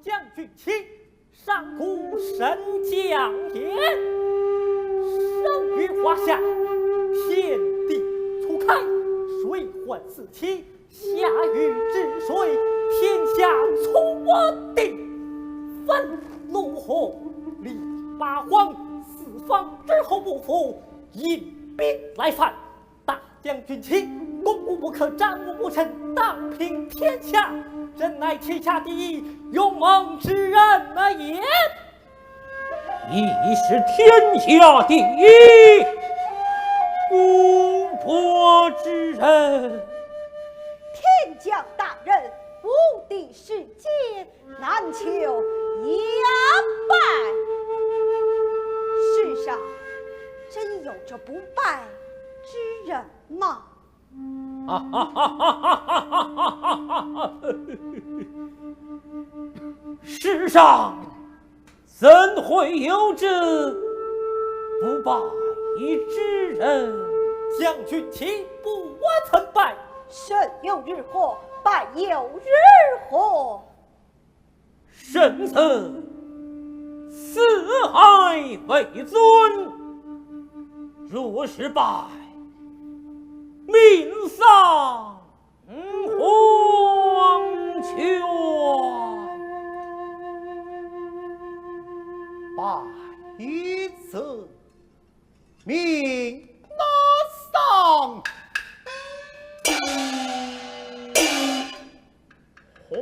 将军旗，上古神将也。生于华夏，天地初开，水混四起，夏禹治水，天下从我定。焚怒火，力八荒，四方之后不服，引兵来犯。大将军旗，攻无不克，战无不胜，荡平天下，真乃天下第一勇猛之人也。亦是天下第一攻破之人。天将大人，无敌世界，难求压败。世上真有这不败之人吗？哈哈哈哈哈哈！世上怎会有这不败之人？将军岂不我曾败？生有日祸，败有日祸。圣僧四海为尊，若是败，命丧黄泉。败则命哪丧黄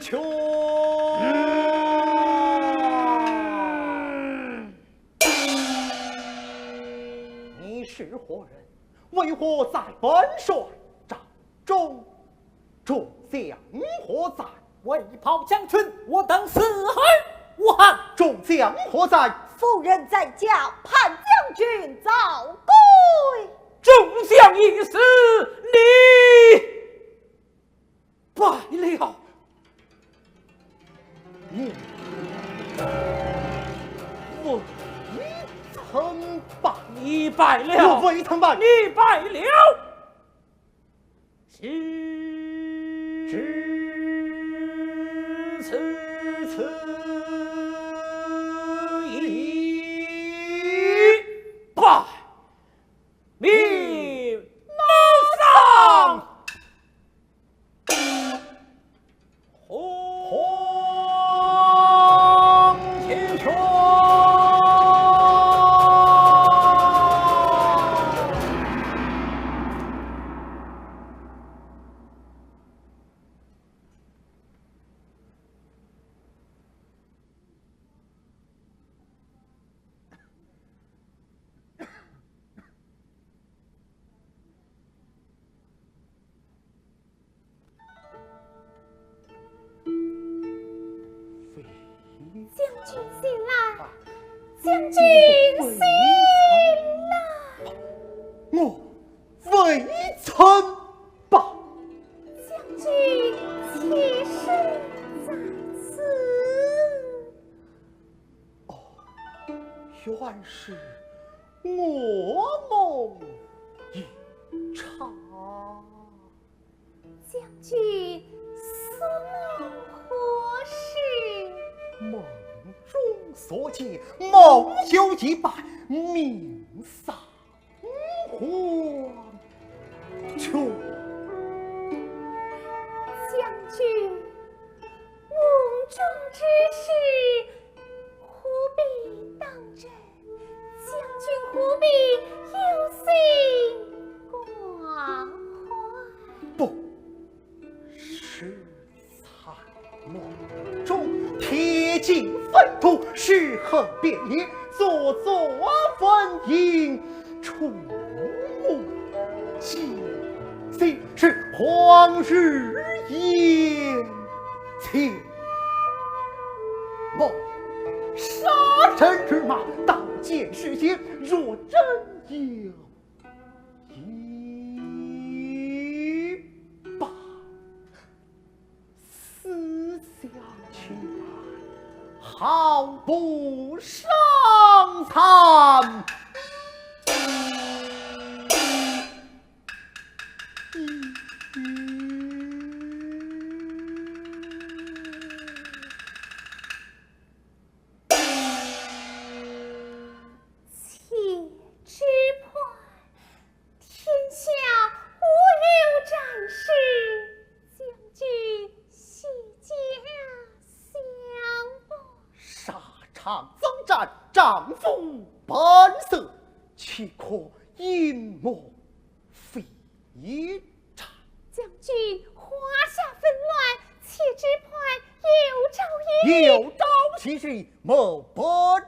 泉。你是何人？为何在本帅帐中？众将何在？为炮将军，我等死而无憾。众将何在？夫人在家，盼将军早归。众将已死，你败了。你未曾败，你败了。我未曾败，你败了。此一败，命丧黄泉。将军醒来，将军醒来。我未曾败。将军其实在此。哦，原是噩梦一场。将军所梦何事？梦中所见，梦有一败，命丧黄泉。将军，梦中之事何必当真？将军何必忧心挂怀？不是在梦中，铁镜粪土，尸横遍野，座座坟茔，触目惊心，是黄日眼前。梦杀身之马，刀剑世间，若真有一败，思想起来，好不伤残。一场。将军华夏纷乱，且只盼有朝一日。有朝其日，某百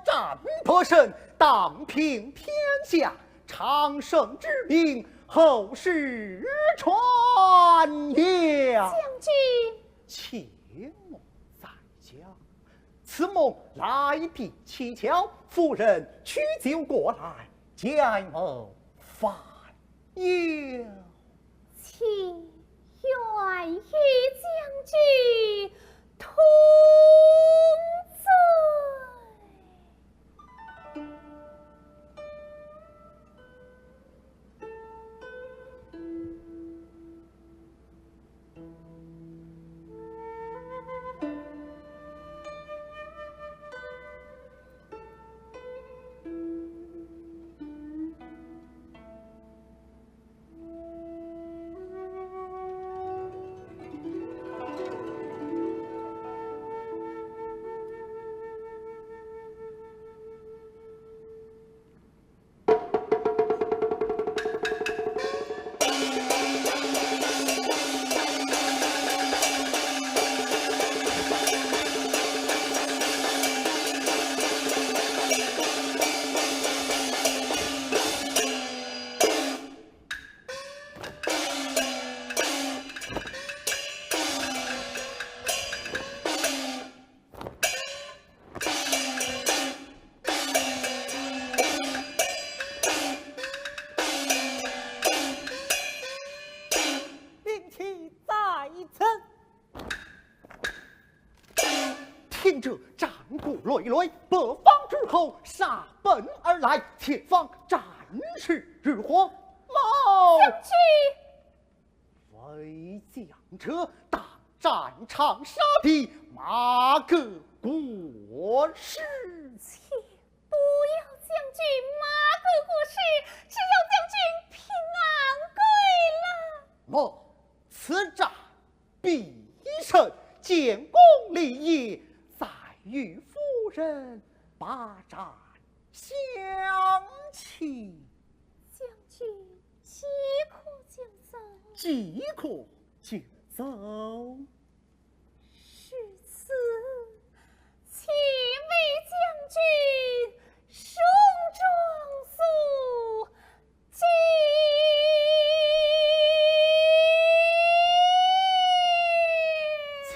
战不胜，荡平天下，长生之名，后世传扬。将军，且莫再讲，此梦来必蹊跷，夫人取酒过来，将某烦忧。请愿与将军同醉。兵器在曾。听着战鼓累累，北方之后杀奔而来，前方战事日火，冒将军，为将者当战场杀敌，马革裹尸。请不要将军马革裹尸，只要将军平安归来。莫此战必胜，建功立业，再与夫人把战相齐。将军即可就走。即可就走。是此，请为将军送状速进。请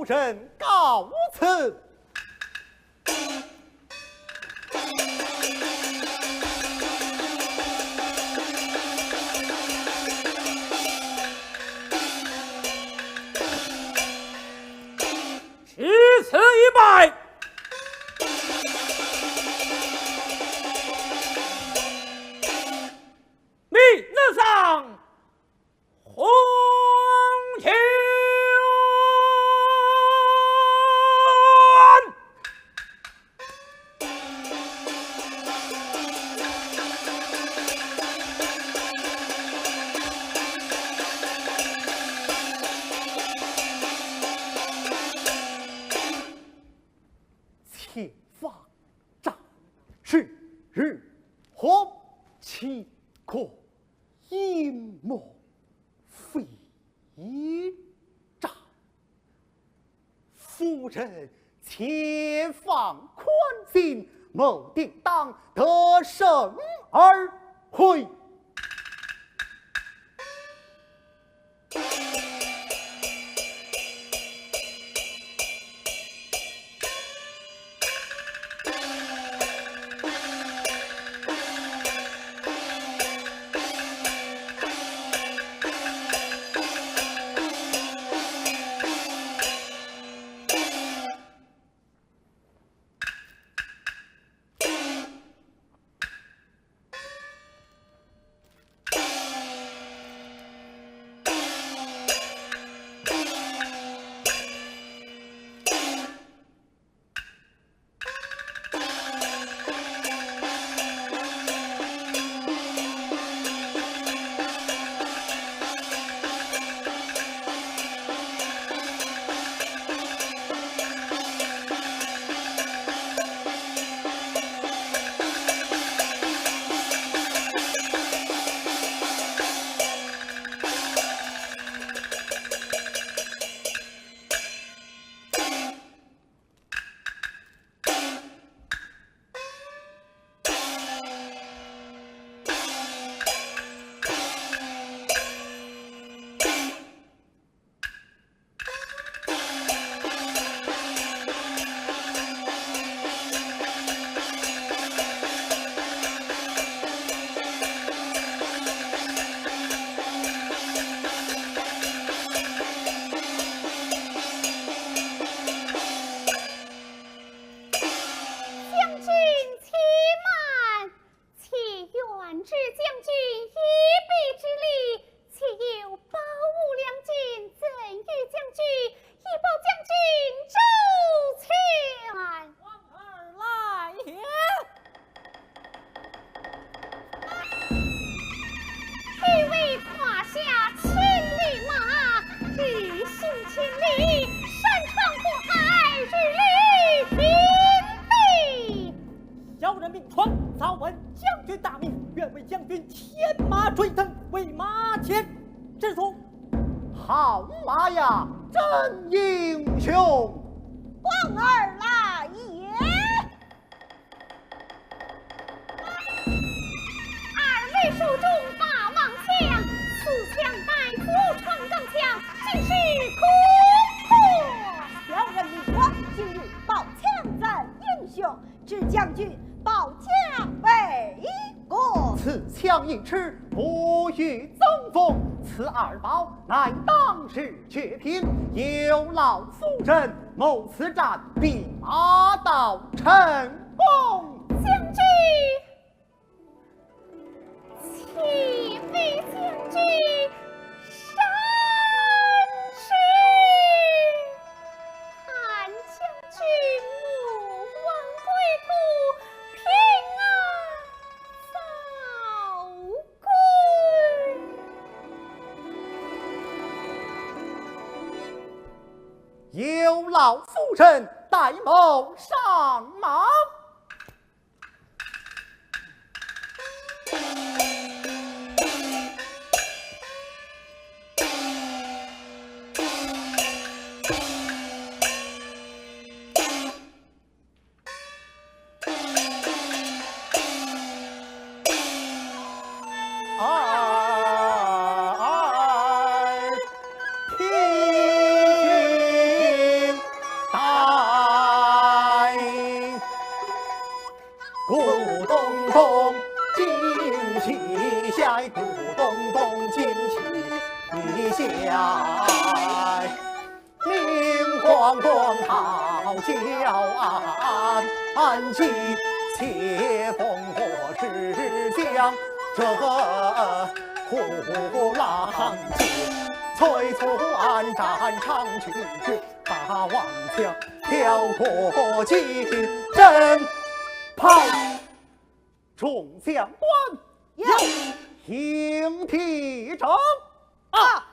夫人告辞。至此一拜。你那上红旗。前方战事日红旗可阴谋非战，夫人前方宽心，谋定当得胜而回。好马呀，真英雄！王儿来也！二位手中霸王枪，四枪带祖传钢枪，尽是空破。小人明说，今日宝枪赞英雄，知将军宝枪为国。此枪一尺，不与增风。此二宝乃当世绝品，有劳夫人谋此战，必马到成功。将军，启禀将军，善是盼将军勿忘归途，平安早归。有劳夫人代谋上马。咕咚咚，旌旗下，咕咚咚，旌旗下，明晃晃好交岸，旗切烽火之将，这呼浪尖，催促鞍战长驱把王枪，挑过金阵炮，众将官要听提成。啊！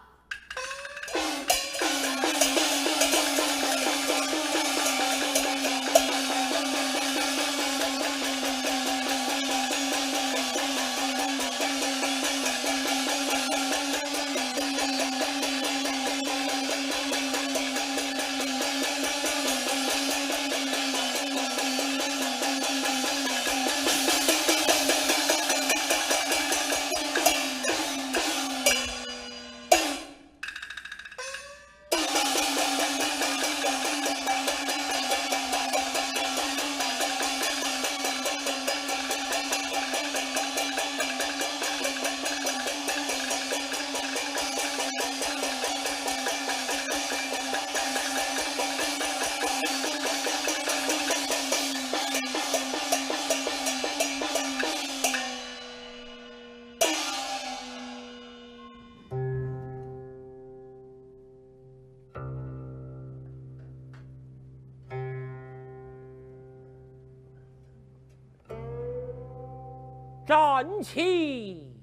战旗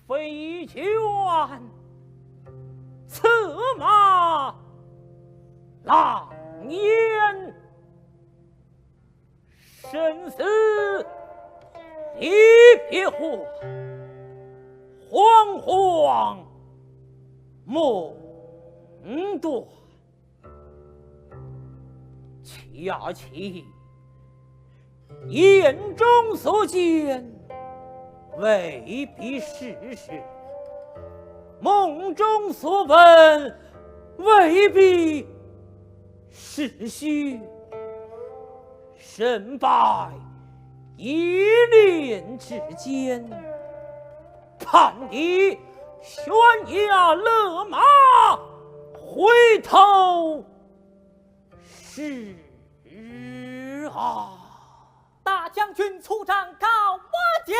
飞卷，策马狼烟，生死离别火，惶惶梦断，恰其眼中所见未必事实，梦中所闻未必是虚，胜败一念之间，盼你悬崖勒马，回头是啊！大将军出战告我见。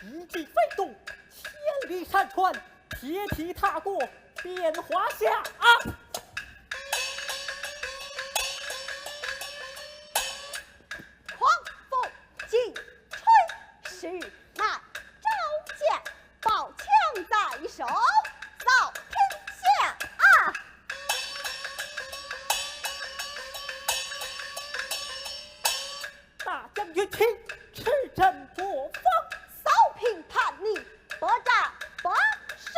一骑飞动，千里山川，铁蹄踏过变华夏。狂风劲吹，时难召见，宝枪在手，扫天下。就请持朕作风。扫平叛逆，百战百胜。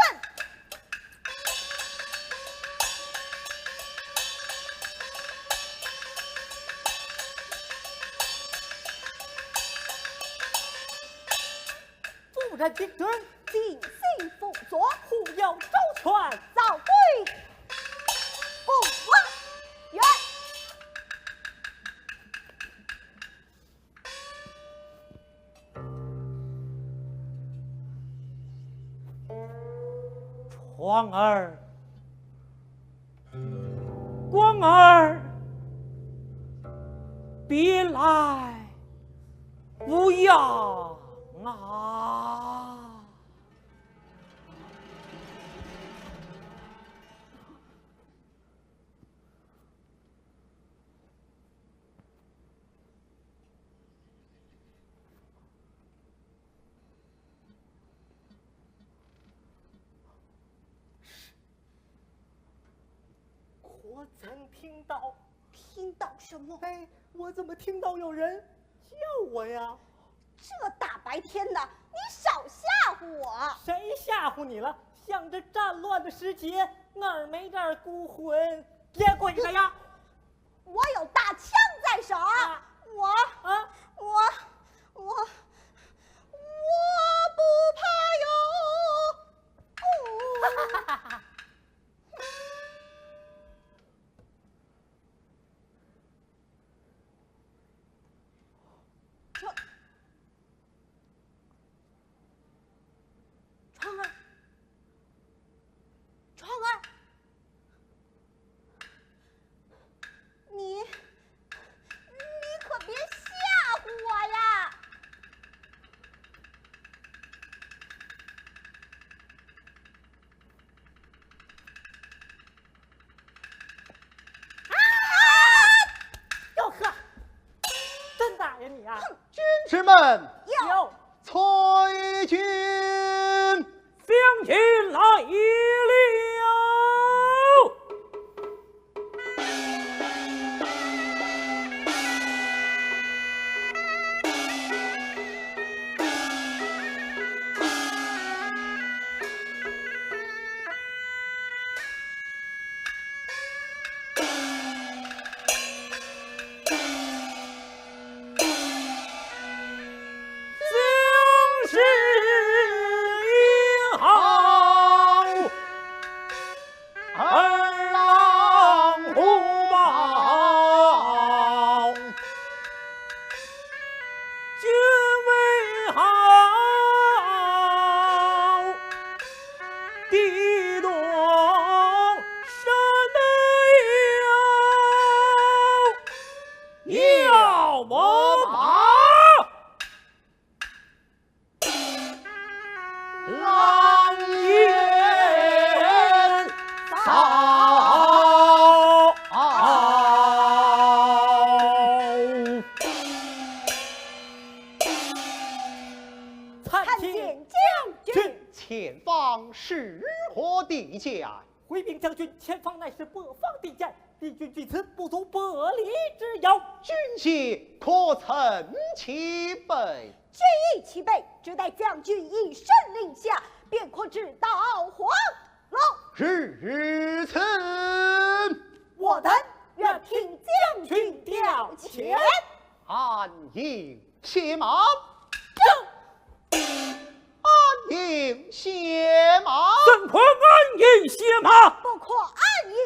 夫人听准，尽心辅佐，护佑周全。早归奉王元。窗儿，光儿，别来无恙啊！我怎听到？听到什么？哎，我怎么听到有人叫我呀？这大白天的，你少吓唬我！谁吓唬你了？想着战乱的时节，哪没点孤魂野鬼的呀？我有大枪在手，我不怕哟。窗儿，你可别吓唬我呀！哟呵，真打呀你啊！军士们，有崔军将军来了。前方是何地界？回禀将军，前方乃是北方地界，敌军据此不足百里之遥。军械可曾齐备？军役齐备，只待将军一声令下，便可直捣黄龙。如此，我等愿听将军调遣。安营歇马。安营歇马，怎可安营歇马？不可安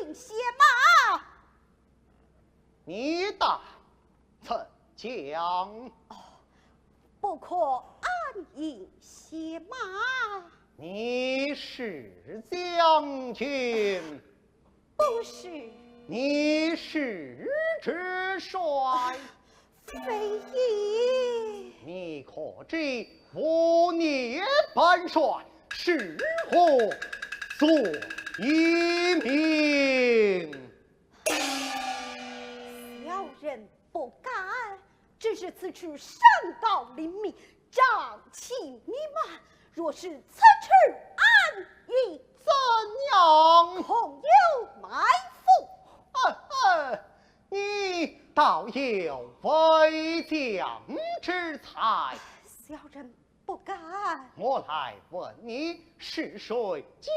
营歇马。你待怎讲？不可安营歇马。你是将军，不是。你是直帅，非也。你可知我聂本帅是何所以名？小人不敢，只是此处山高林密，瘴气弥漫，若是此处安逸，怎样？恐有埋伏。你倒有为将之才。小人不敢。我来问你，是谁教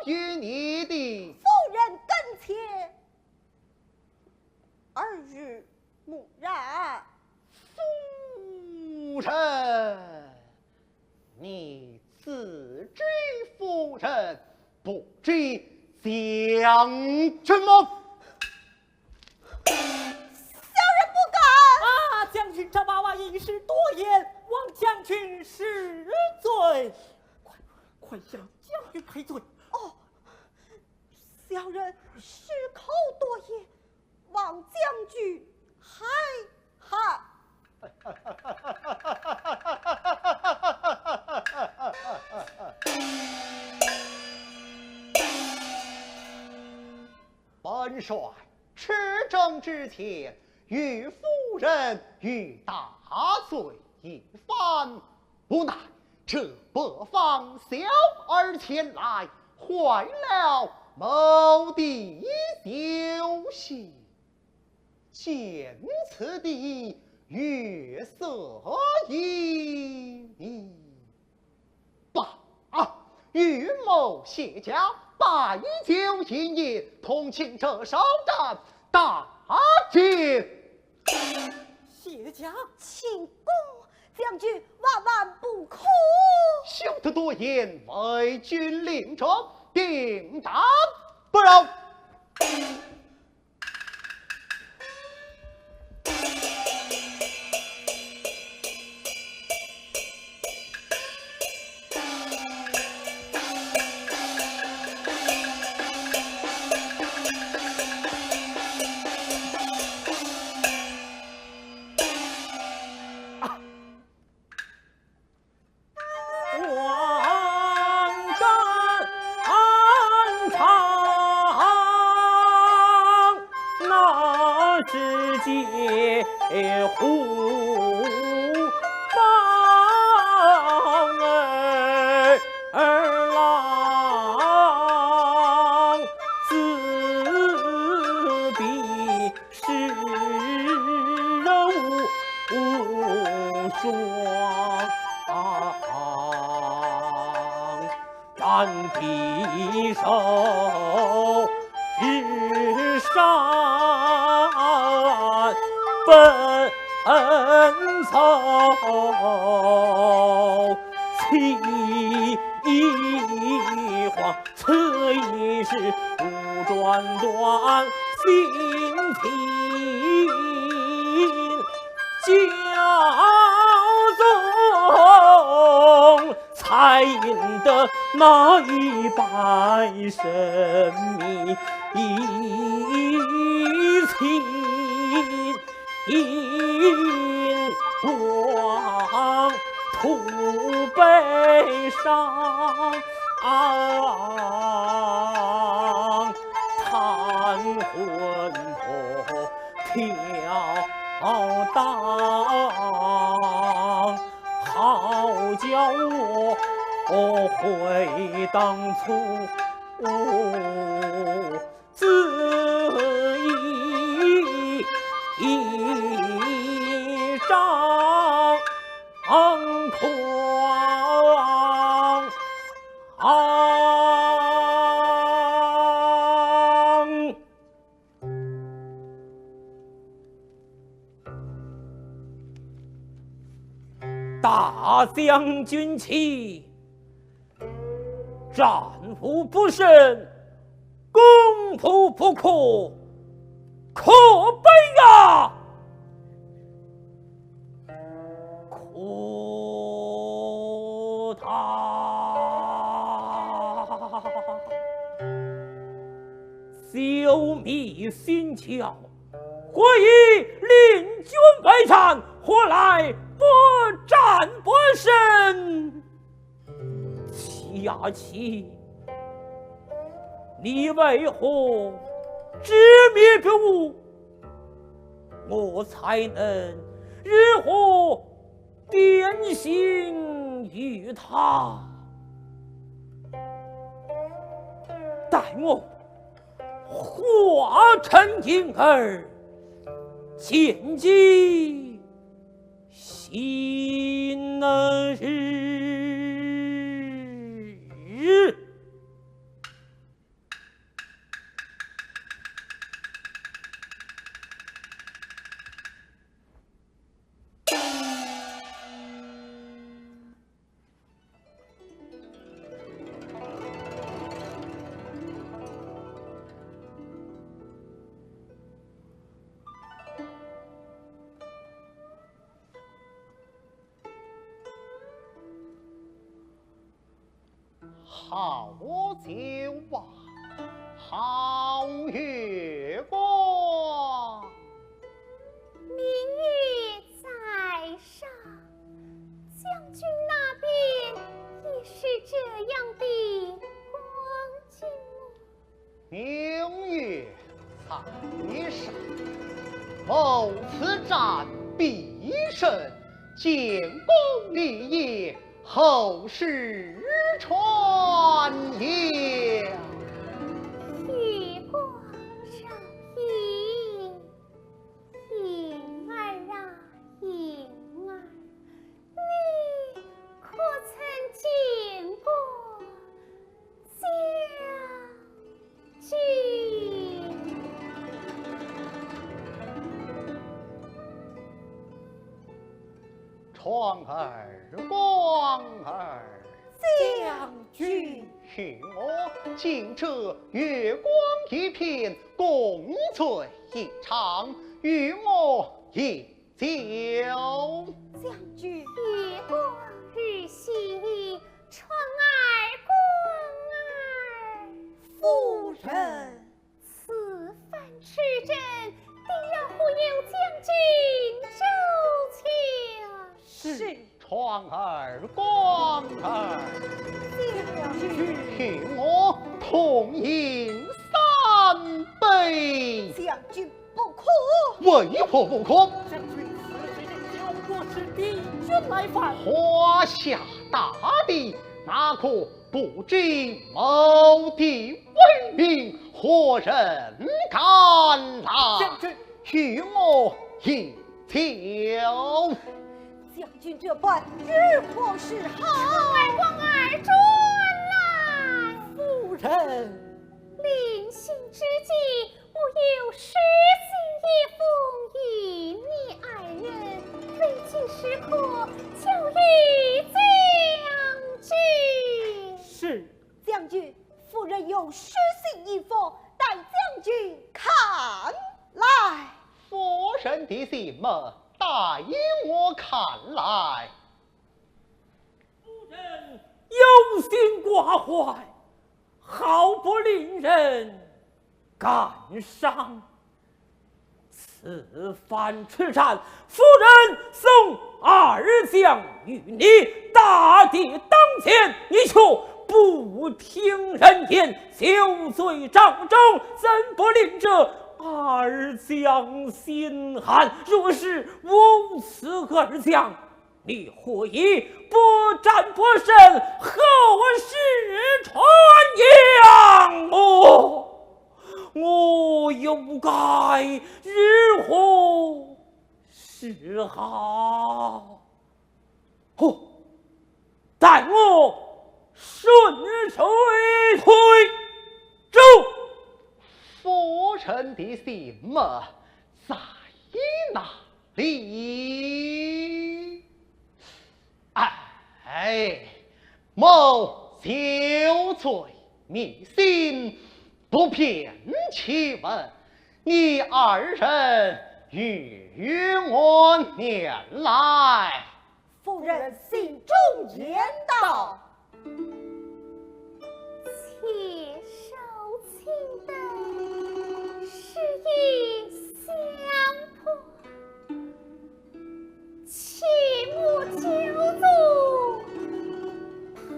育你的？夫人跟前，2日木然。夫人，你自知夫人不知将军吗？啊，将军这娃娃一时多言，望将军恕罪。快向将军赔罪。哦，小人失口多言，望将军海涵。本帅持政之前，与夫人欲大罪一番，无奈这北方小儿前来，坏了某地休息。见此地月色旖旎，罢，预谋谢家，摆酒饮宴，同庆这首战大捷。谢家，请公将军万万不可。休得多言，为君令状，定斩不饶。地手日上奔走，齐黄此一事不转断心情，骄纵才赢得那100生命情光徒悲伤，贪魂魄飘荡，好叫我回当初自一张狂。大将军旗，战无不胜，攻扑不可，可悲啊！可他消灭心窍，何以令君为战？何来不战不胜？齐呀齐，你为何执迷不悟？我才能如何点醒于他？待我化成婴儿，谨记心日。好酒啊，好月光，明月在上，将军那边也是这样的光景吗？明月在上，谋此战必胜，建功立业，后世传扬。月光照影，影儿啊影儿，你可曾见过将军？窗儿光儿，将军，许我敬这月光一片，共醉一场，与我饮酒。将军，月光日西，窗儿光儿。夫人，此番吃朕，定要忽悠将军周全。是窗儿光儿，将军，与我同饮三杯。将军不可。为何不可？将军此时的酒若是敌军来犯，华夏大地，哪可不知谋敌为民？何人敢来将军与我饮酒？将军这般如何是好？光儿转来，夫人。临行之际，我有诗信一封，与你二人危急时刻交与将军。是将军，夫人有诗信一封，待将军看来。夫人的信么？待我看来。夫人忧心寡怀，好不令人感伤。此番吃战，夫人送二将与你，大敌当前，你却不听人言，酒醉帐中，怎不令这二将心寒？若是无此二将，你何以不战不胜，后世传扬？我又该如何是好？待我顺水推舟。夫人的信么？在哪里？某酒醉迷心，不便其问，你二人与我念来。夫人信中言道：且收情灯，是以相破，切莫久坐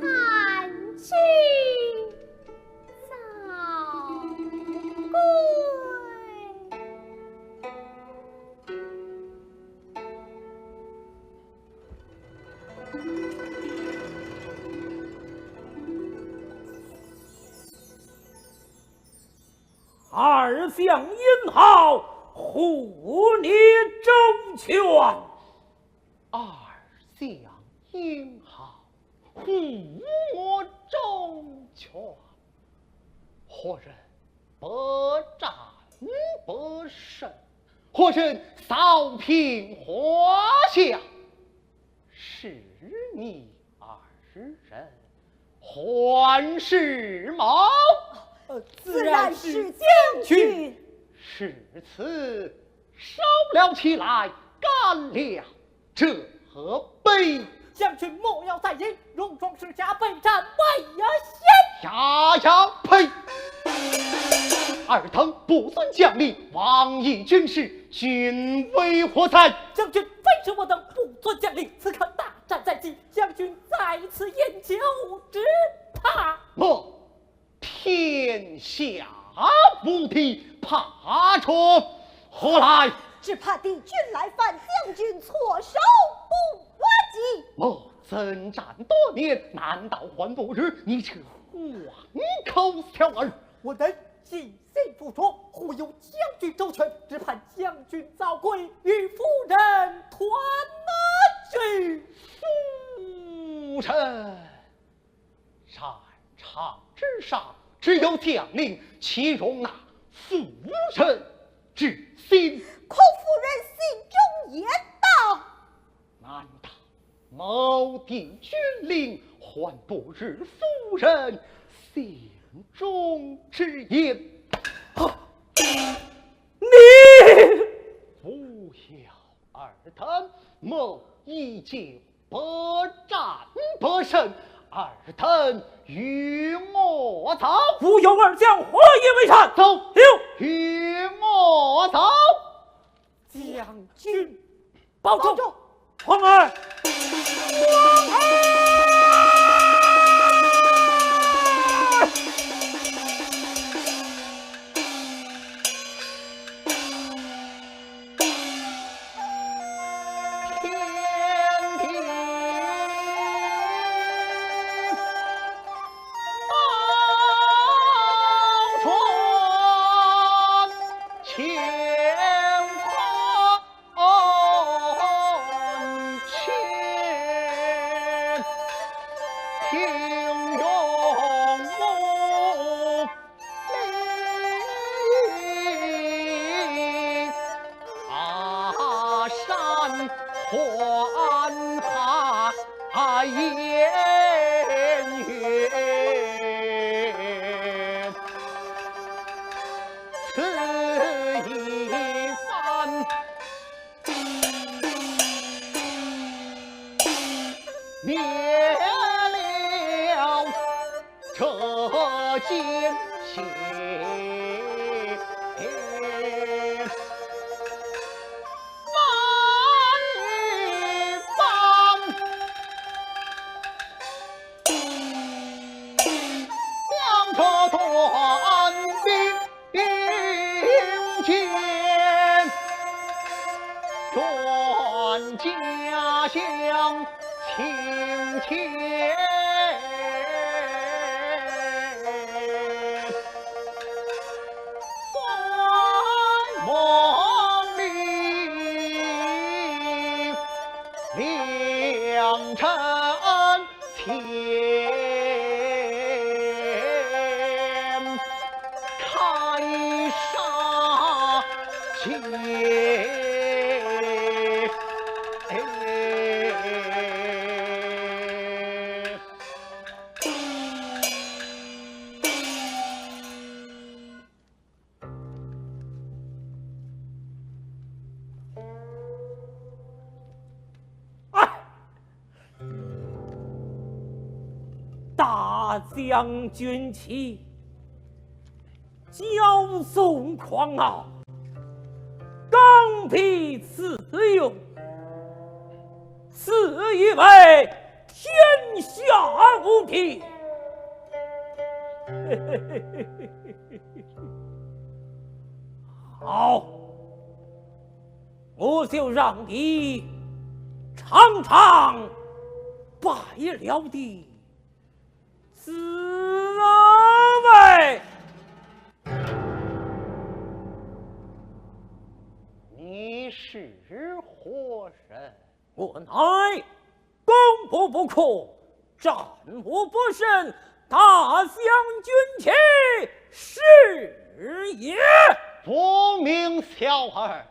盼君早归。二将引号护你护我中权，何人不战不胜？何人扫平华夏？是你二人还是谋？自然是将军。是此烧了起来，干了这杯。将军莫要再言，戎装世家备战为呀先。呀，呸！尔等不遵将令，妄议军事，君为何在？将军非是我等不遵将令，此刻大战在即，将军在此饮酒之怕。莫天下无敌，怕出何来？只怕敌军来犯，将军措手不及。莫征战多年，难道还不知你这黄口小儿？我等尽心付出，护佑将军周全，只盼将军早归，与夫人团聚。夫人，战场之上只有将领，岂容纳夫人之心？孔夫人心中言道：难道某地军令还不知夫人心中之言？你不要尔等，某已经不战不胜，尔等与我走。不由二将何以为善？走，六与我走。将军保重。皇儿。灭了这奸邪，万方两者断并肩，转家乡情切。观望里，良辰前，开杀戒。大将军旗，骄纵狂傲，刚愎自用，自以为天下无敌。好，我就让你尝尝败了的滋味。你是何人？我乃工部不可战无不胜，大将军旗是也。不明小儿，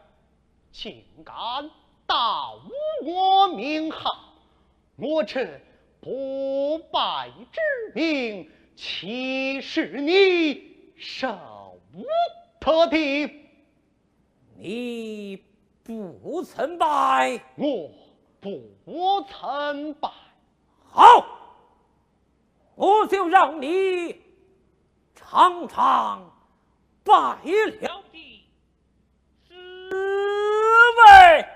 竟敢大污我名号，我这不败之名，岂是你手特的？你不曾拜，我不曾拜。好，我就让你尝尝拜了的滋味。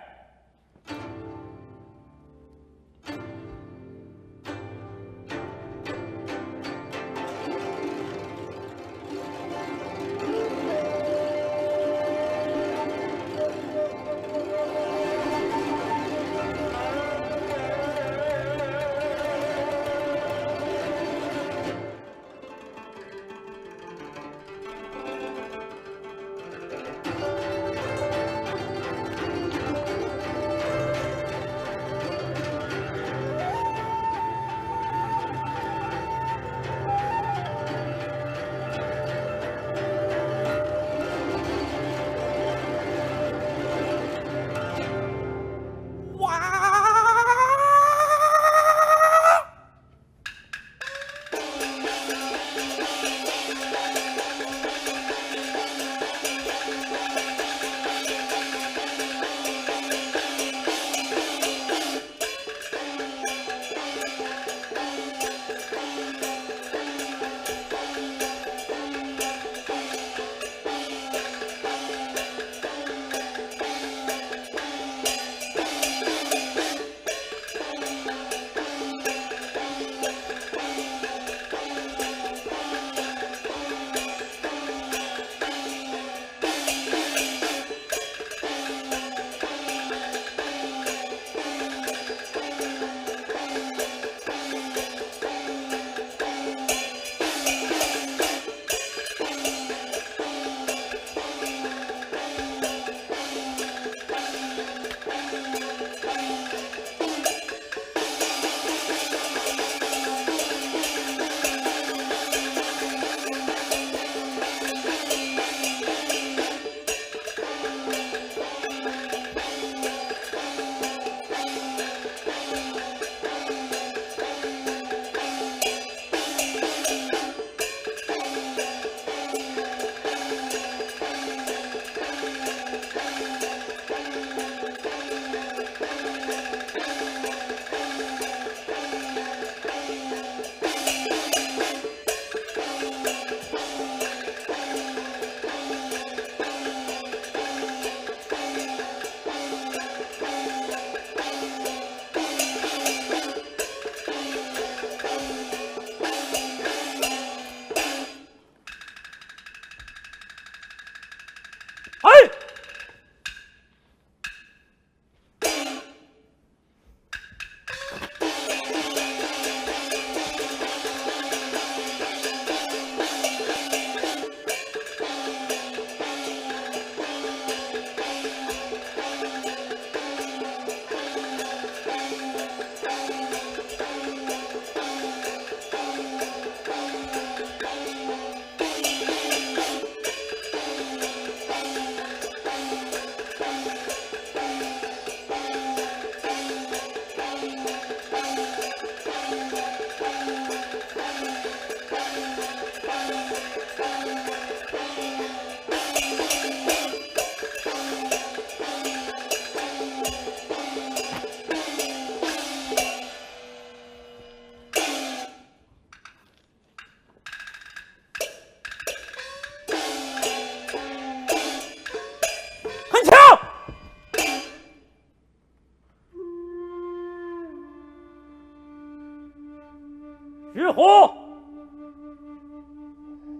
日虎，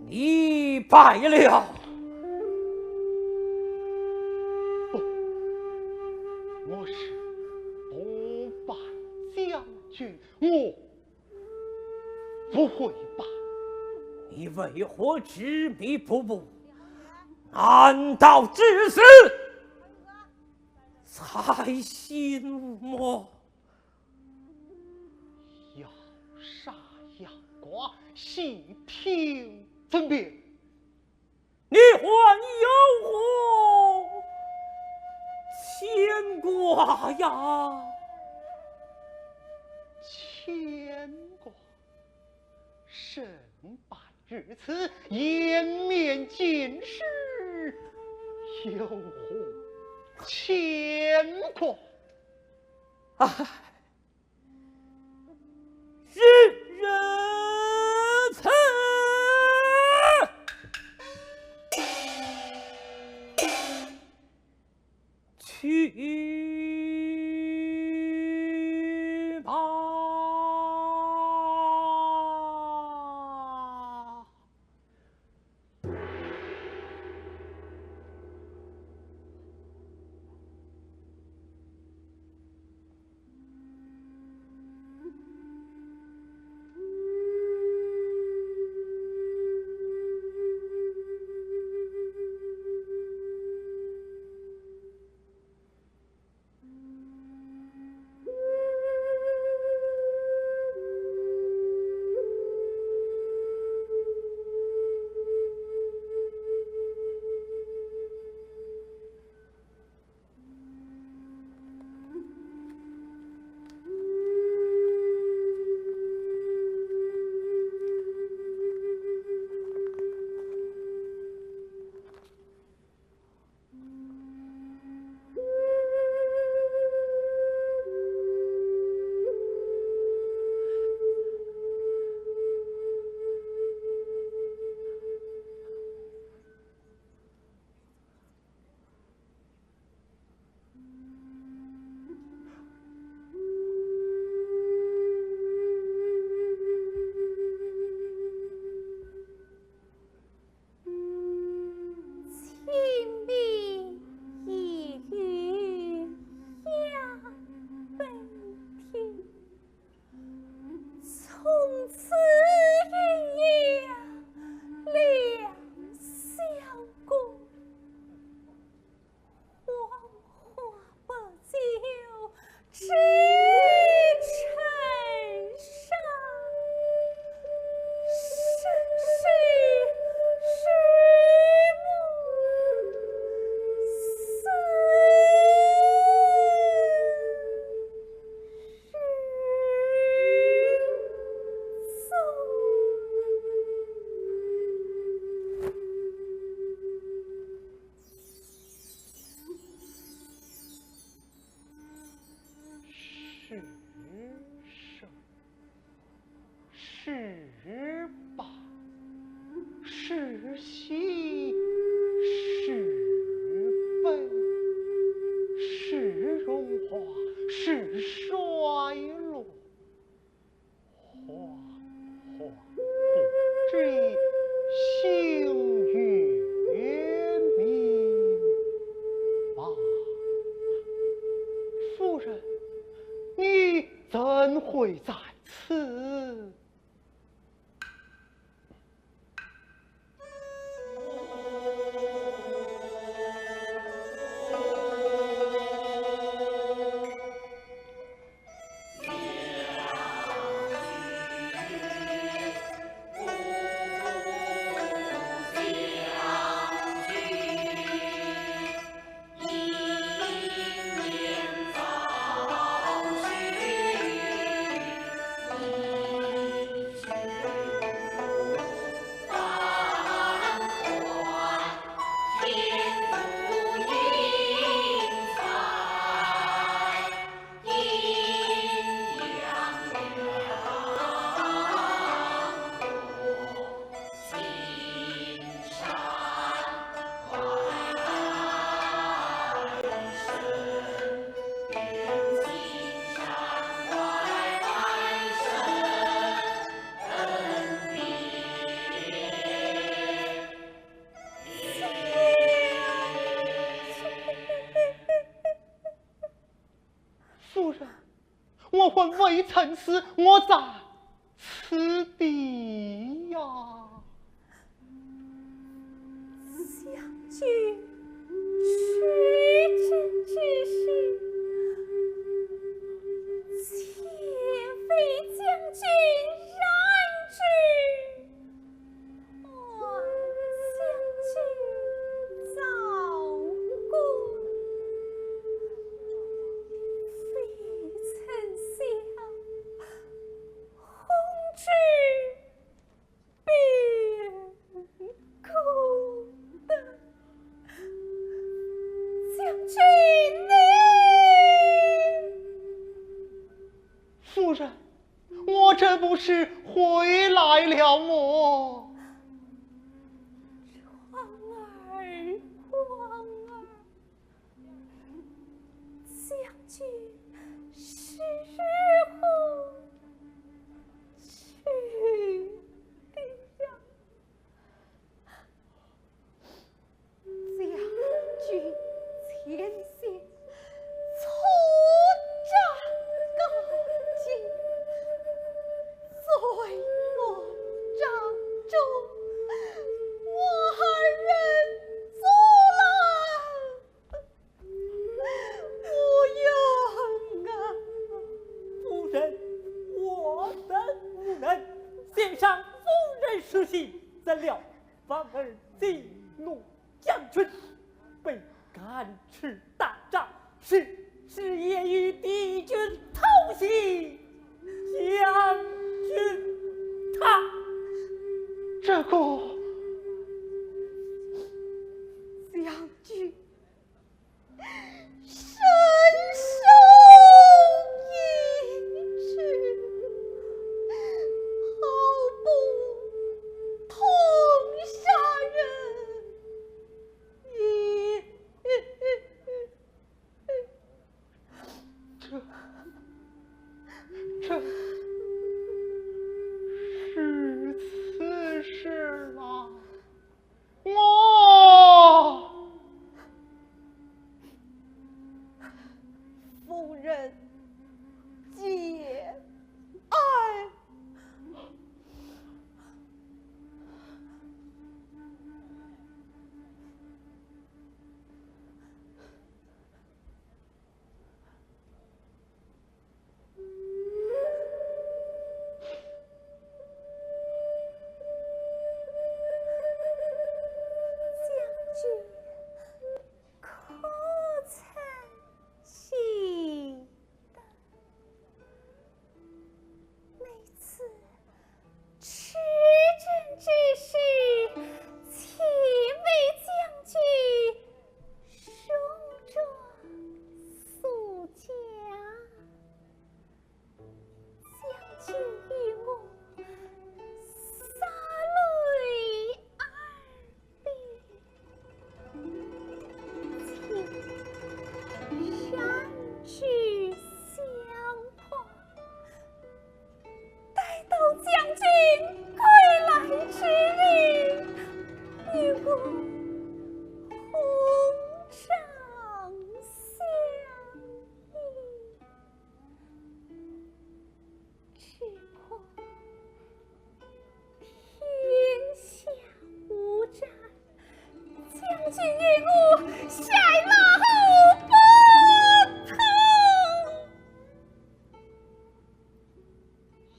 你败了。我是不败将军，我不会败。你为何执迷不悟？难道至死才信我？要是细听分辨。你还有何牵挂呀？牵挂，身败于此，颜面尽失，有何牵挂？唉，日人此。去吧。是吧？是喜，是悲，是荣华，是衰落。惶惶不知星月明吧。夫人，你怎会在此？夫人，我还未曾死，我在此地呀。将军持剑之事，且非将军然之。是回来了么？皇儿，皇儿，将军是否去了？将军前线错斩干净，罪恶掌中，我二人阻拦，无用啊！夫人，我等无能，献上夫人实信，怎料反而激怒将军，被赶驰大帐，是也与敌军偷袭，将军他这个将军身受一职，毫不同杀人也。这是此事吗？我夫人节哀。将军可曾记得那次持政之时，七位将军手着素甲，将军与我洒泪而别。山去相碰，待到将军归来之日，与我红裳相依。只恐天下无战，将军与我偕老不同。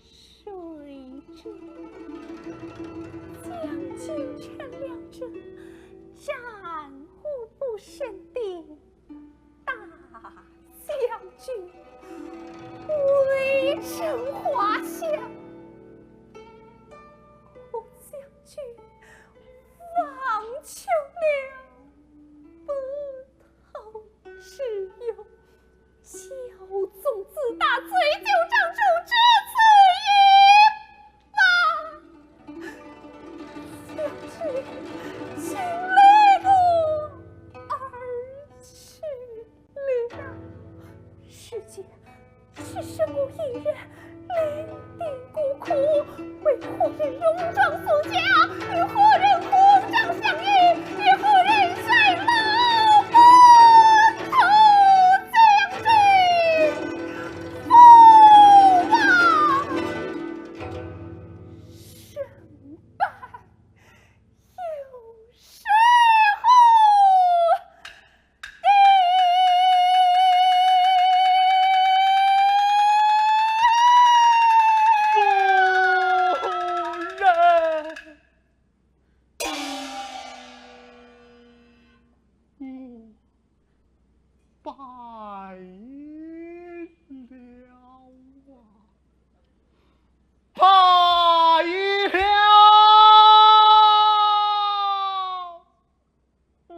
谁知将军成了这战无不胜的大将军，威震华夏。我将军忘却了不头是有小纵自大，醉酒掌中至此一马。将军请离我而去了，世间只剩我一人伶仃孤苦，为何人戎装素甲，与何人空帐相遇，与何人偕老不同？将军父王胜败有时候夫人，我败了啊！败了！我。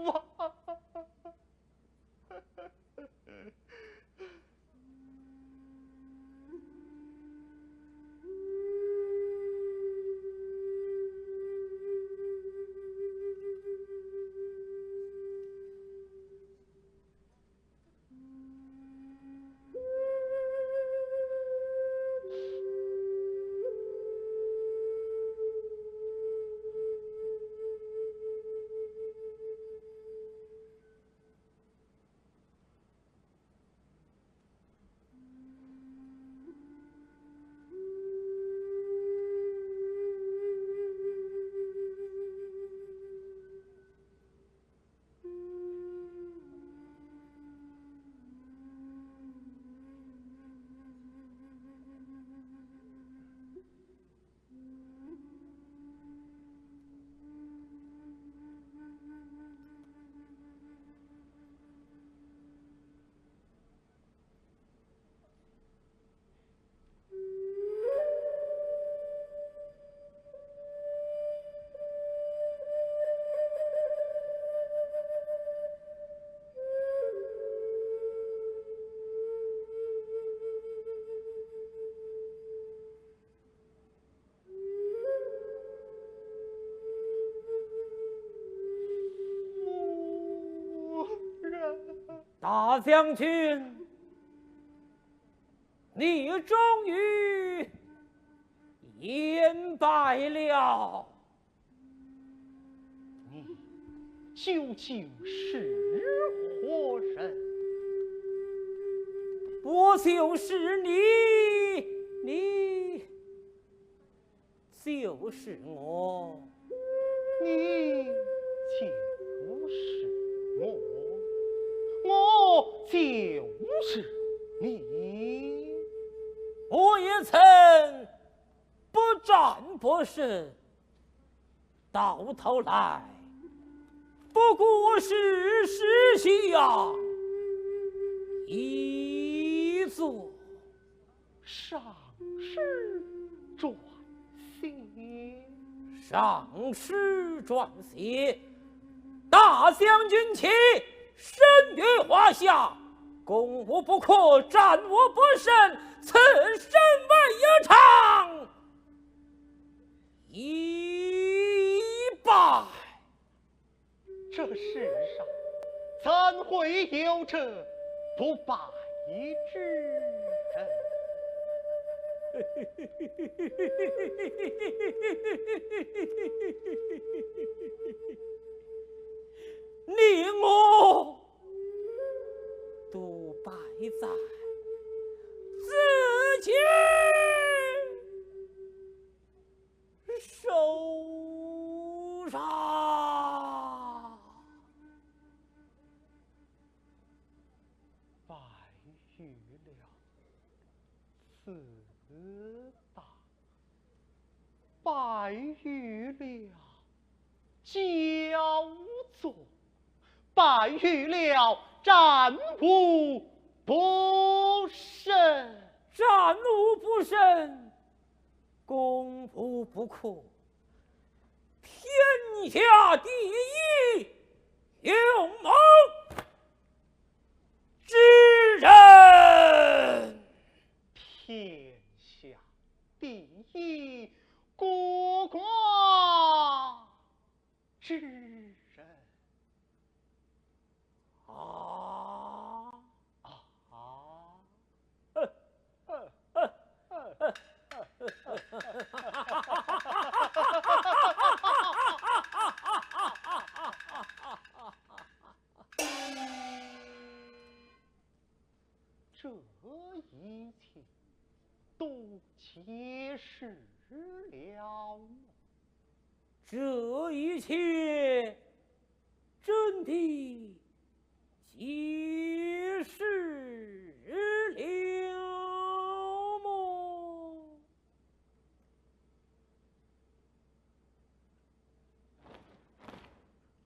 大将军，你终于言败了。你究竟是何人？我就是你就是我。你就是我就是你。我也曾不战不胜，到头来不过是世上一座上师转写，上师转写。大将军旗身于华夏，攻无不克，战无不胜，此身为一场一败。这世上怎会有这不败之人？你我都败在自己手上。败于了四大，败于了焦作，败于了战无不胜。战无不胜，攻无不克，天下第一勇猛之人，天下第一孤寡之人。啊！这一切都揭示了，这一切真的揭示了么？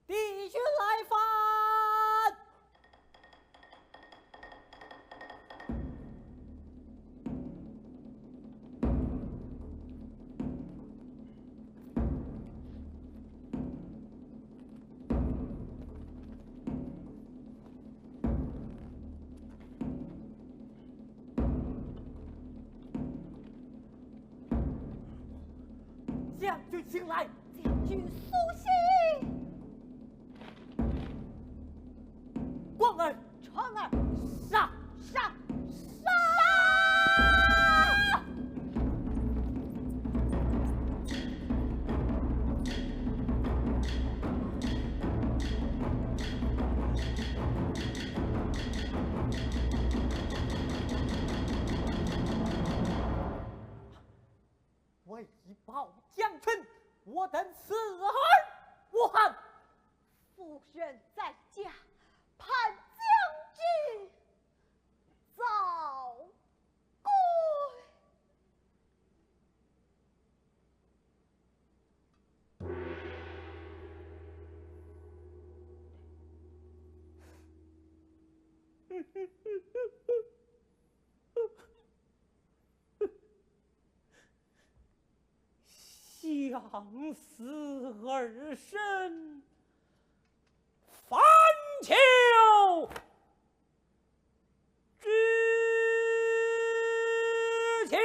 敌军来犯！将军请来，将军苏醒，光儿传儿上！上！为报将军，我等死而无憾。夫人在家，盼将军早归。相思而生，翻秋之情。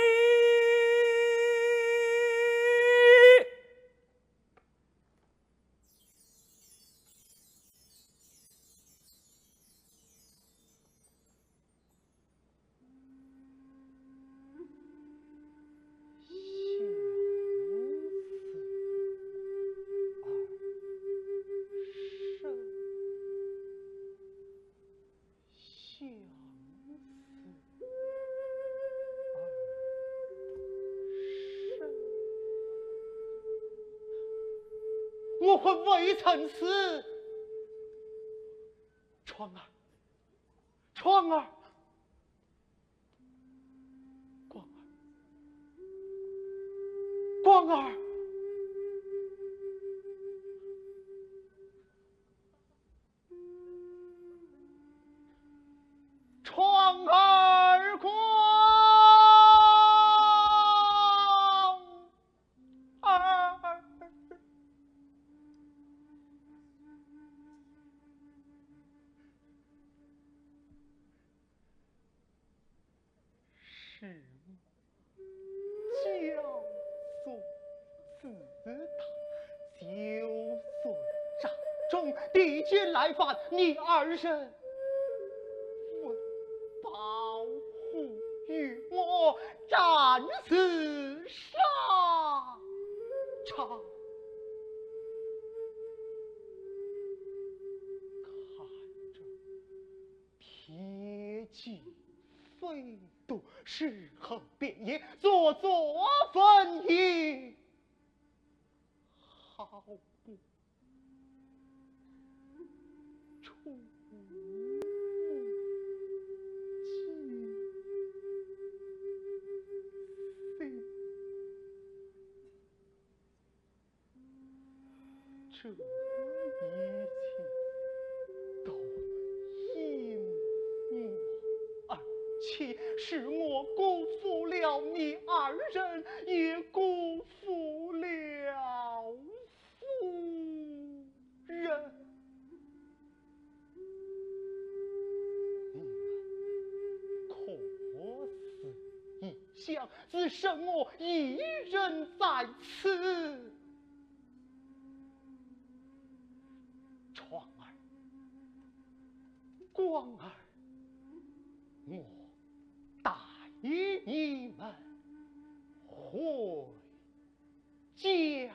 我会未曾死。窗儿，窗儿，光儿，光儿，窗儿光儿。是教唆自他9岁帐中敌军来犯，你二人为保护于我，战死沙场。看着铁骑飞渡，尸横遍野，座座分野，好不出尽心。这一切都因我而起，是我辜负了你二人，也辜负了夫人。你们可思一想，只剩我一人在此。窗儿，光儿，我带你们回家。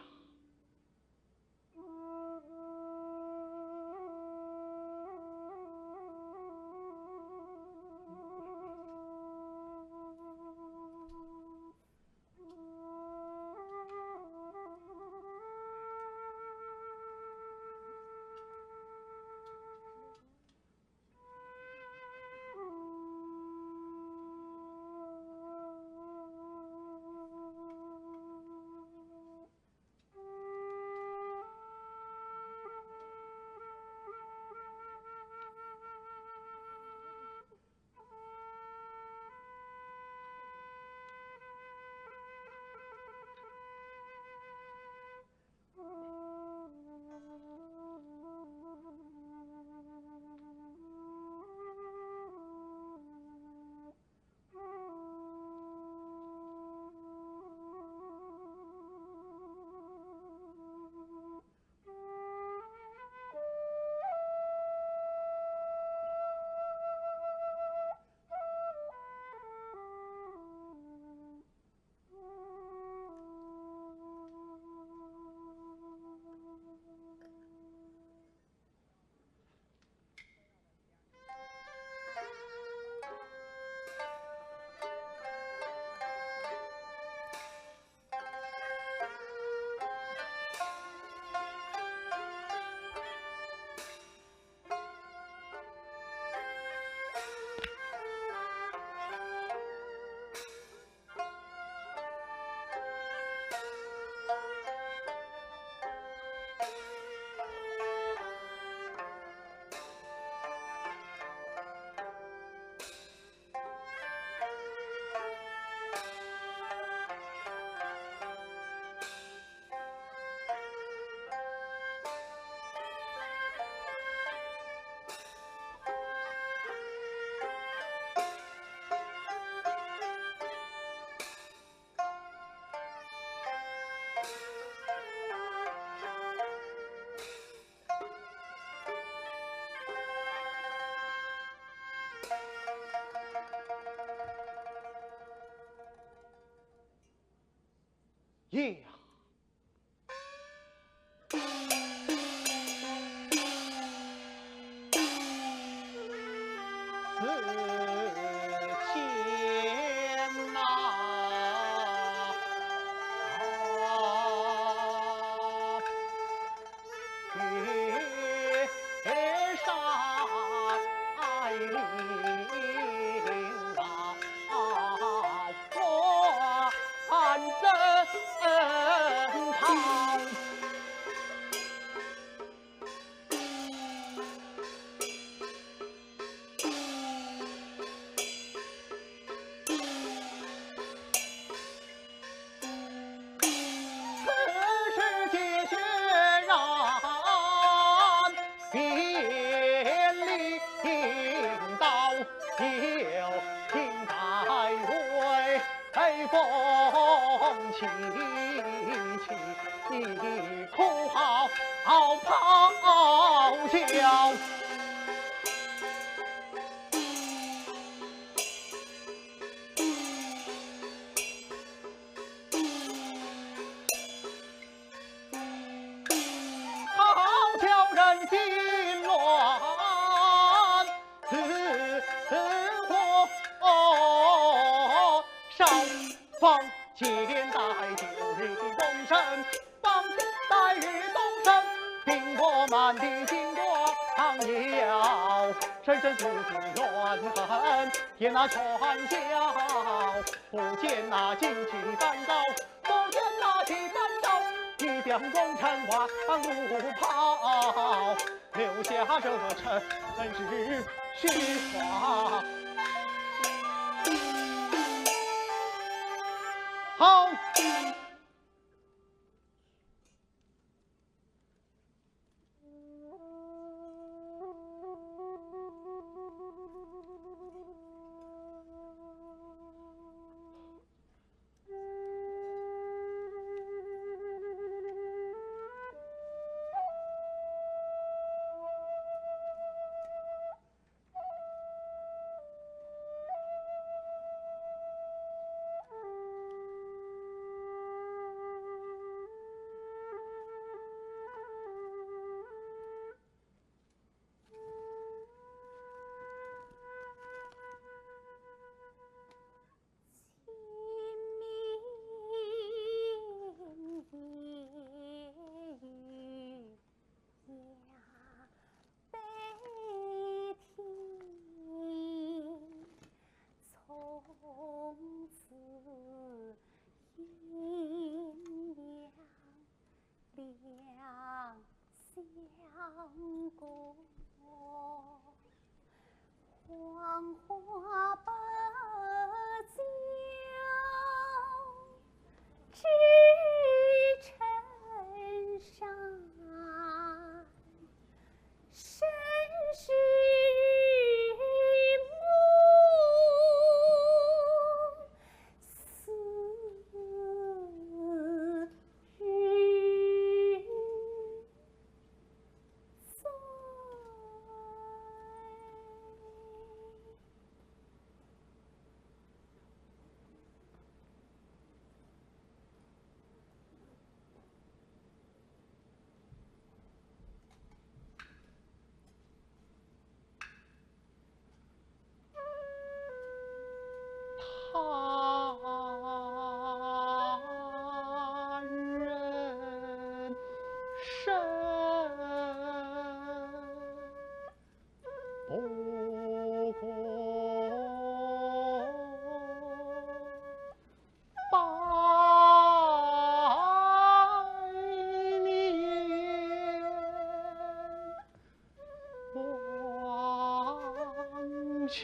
呀，此前呐，听待为风轻轻哭号咆哮。现代旧日东升，放代日东升，兵我们的经过唐尧，深深诉尽怨恨，天那传晓，不见那旌旗翻高，不见那旗翻高，一将功臣万路跑，留下这尘世虚话。好。他人生不过百年，望秋。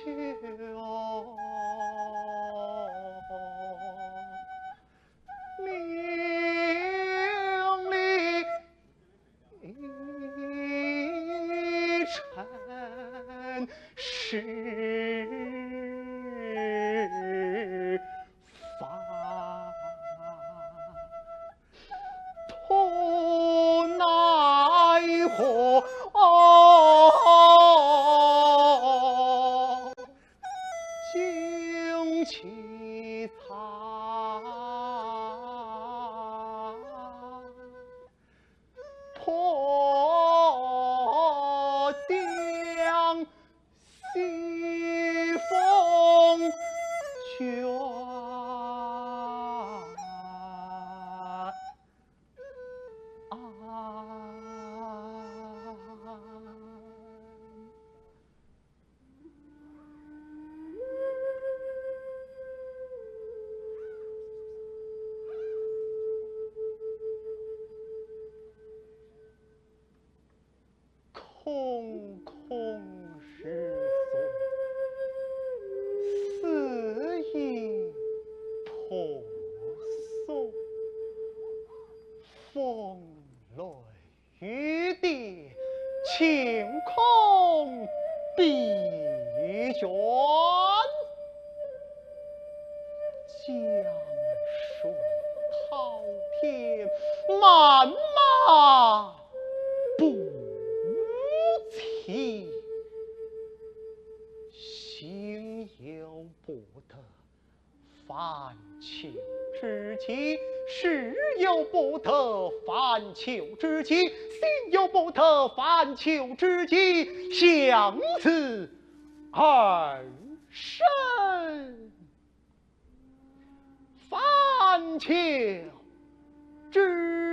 是法徒奈何？旌旗残，破江西风卷。江水滔天，漫漫不期，心有不得烦求之急，事有不得烦求之急，心有不得烦求之急，相思而生，烦求之